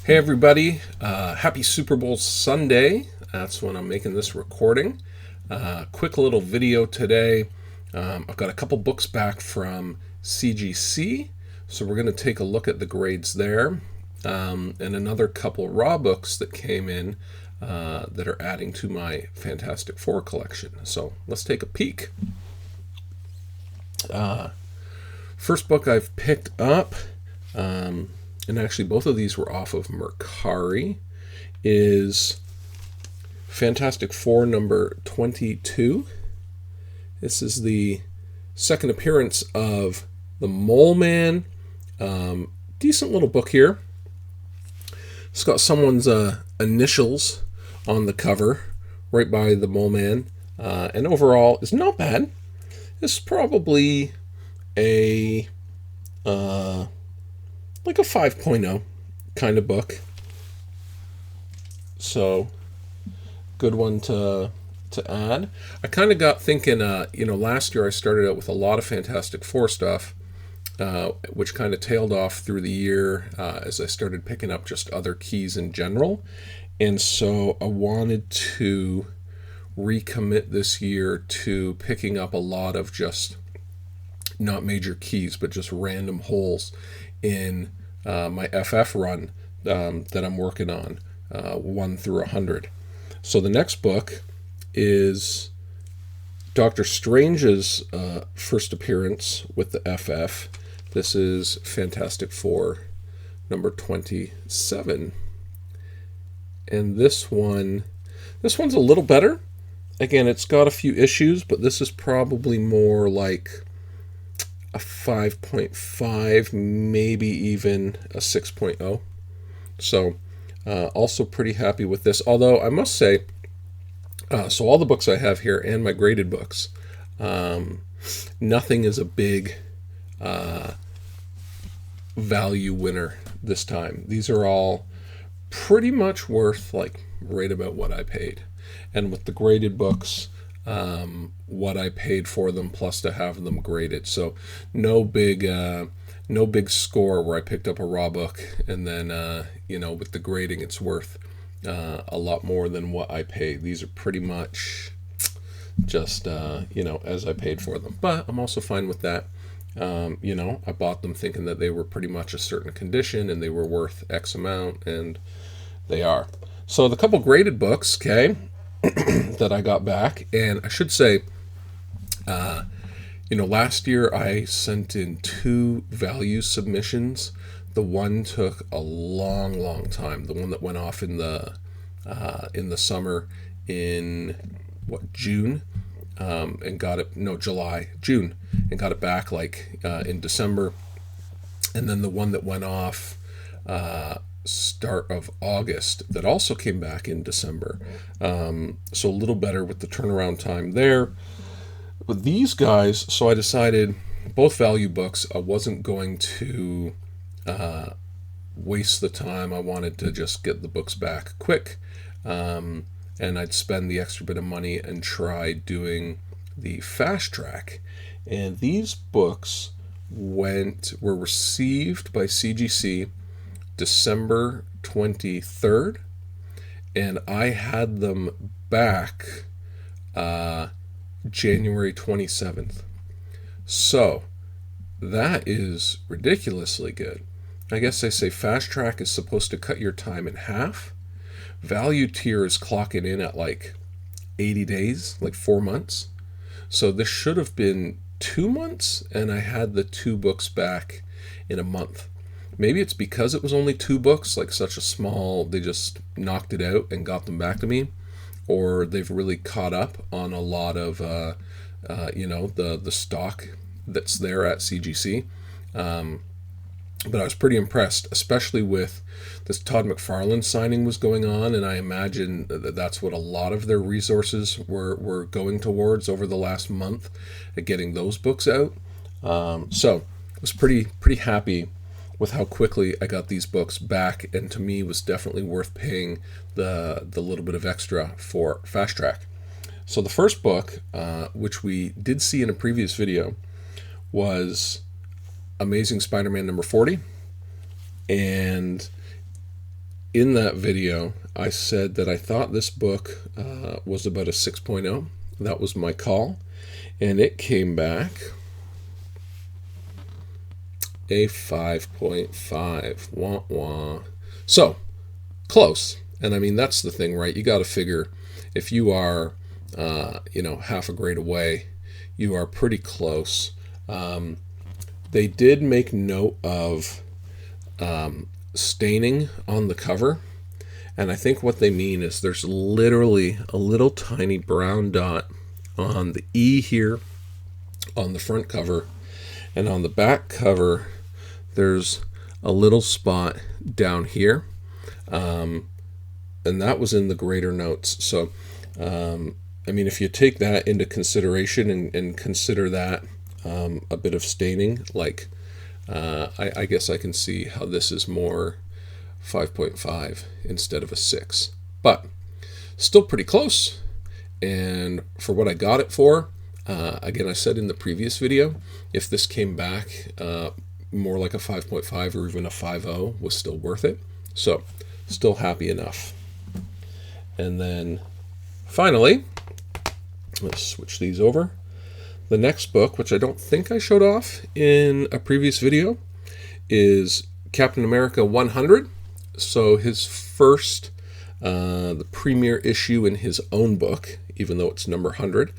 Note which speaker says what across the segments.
Speaker 1: Hey everybody, happy Super Bowl Sunday. That's when I'm making this recording. Quick little video today. I've got a couple books back from CGC, so we're going to take a look at the grades there. And another couple raw books that came in that are adding to my Fantastic Four collection. So let's take a peek. First book I've picked up, and actually both of these were off of Mercari, is Fantastic Four number 22. This is the second appearance of the Mole Man. Decent little book here. It's got someone's initials on the cover right by the Mole Man, and overall it's not bad. It's probably a like a 5.0 kind of book. So good one to add. I kind of got thinking, last year I started out with a lot of Fantastic Four stuff, which kind of tailed off through the year as I started picking up just other keys in general. And so I wanted to recommit this year to picking up a lot of just not major keys, but just random holes in my FF run that I'm working on, 1 through 100. So the next book is Doctor Strange's first appearance with the FF. This is Fantastic Four number 27. And this one's a little better. Again, it's got a few issues, but this is probably more like a 5.5, maybe even a 6.0. So also pretty happy with this. Although I must say, so all the books I have here and my graded books, nothing is a big value winner this time. These are all pretty much worth like right about what I paid. And with the graded books, what I paid for them plus to have them graded. So no big score where I picked up a raw book and then with the grading it's worth a lot more than what I paid. These are pretty much just as I paid for them. But I'm also fine with that. I bought them thinking that they were pretty much a certain condition and they were worth X amount, and they are. So the couple graded books, okay, that I got back, and I should say, last year I sent in 2 value submissions. The one took a long time. The one that went off in the summer in June, and got it June, and got it back like in December, and then the one that went off start of August that also came back in December. So a little better with the turnaround time there. With these guys, so I decided both value books, I wasn't going to waste the time. I wanted to just get the books back quick, and I'd spend the extra bit of money and try doing the fast track. And these books were received by CGC December 23rd, and I had them back January 27th. So that is ridiculously good. I guess they say fast track is supposed to cut your time in half. Value tier is clocking in at like 80 days, like 4 months. So this should have been 2 months, and I had the 2 books back in a month. Maybe it's because it was only 2 books, like such a small, they just knocked it out and got them back to me, or they've really caught up on a lot of, the stock that's there at CGC. But I was pretty impressed, especially with this Todd McFarlane signing was going on, and I imagine that that's what a lot of their resources were going towards over the last month at getting those books out. So I was pretty happy with how quickly I got these books back, and to me was definitely worth paying the little bit of extra for fast track. So the first book, which we did see in a previous video, was Amazing Spider-Man number 40, and in that video, I said that I thought this book was about a 6.0. That was my call. And it came back a 5.5. Wah, wah. So, close. And I mean, that's the thing, right? You got to figure if you are, half a grade away, you are pretty close. They did make note of staining on the cover. And I think what they mean is there's literally a little tiny brown dot on the E here on the front cover. And on the back cover, there's a little spot down here. And that was in the grader notes. So, if you take that into consideration and consider that a bit of staining, like I guess I can see how this is more 5.5 instead of a 6. But still pretty close. And for what I got it for, again, I said in the previous video, if this came back more like a 5.5 or even a 5.0 was still worth it. So still happy enough. And then finally, let's switch these over. The next book, which I don't think I showed off in a previous video, is Captain America 100. So his first, the premiere issue in his own book, even though it's number 100,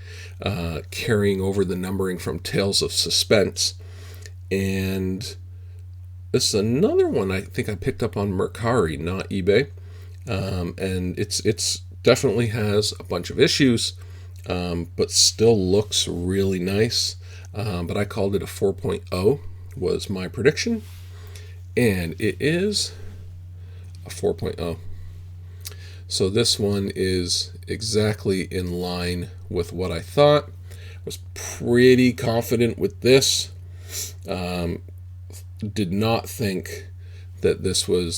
Speaker 1: carrying over the numbering from Tales of Suspense. And this is another one I think I picked up on Mercari, not eBay. And it's definitely has a bunch of issues, but still looks really nice. But I called it a 4.0 was my prediction. And it is a 4.0. So this one is exactly in line with what I thought. I was pretty confident with this. Did not think that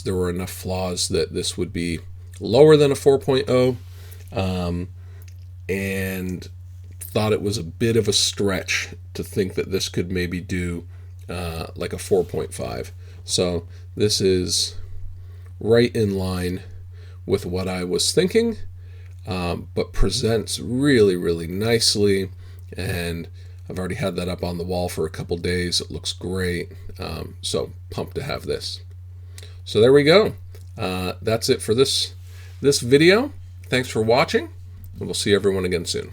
Speaker 1: there were enough flaws that this would be lower than a 4.0. And thought it was a bit of a stretch to think that this could maybe do like a 4.5. So this is right in line with what I was thinking, but presents really, really nicely. And I've already had that up on the wall for a couple days. It looks great. So pumped to have this. So there we go. That's it for this video. Thanks for watching, and we'll see everyone again soon.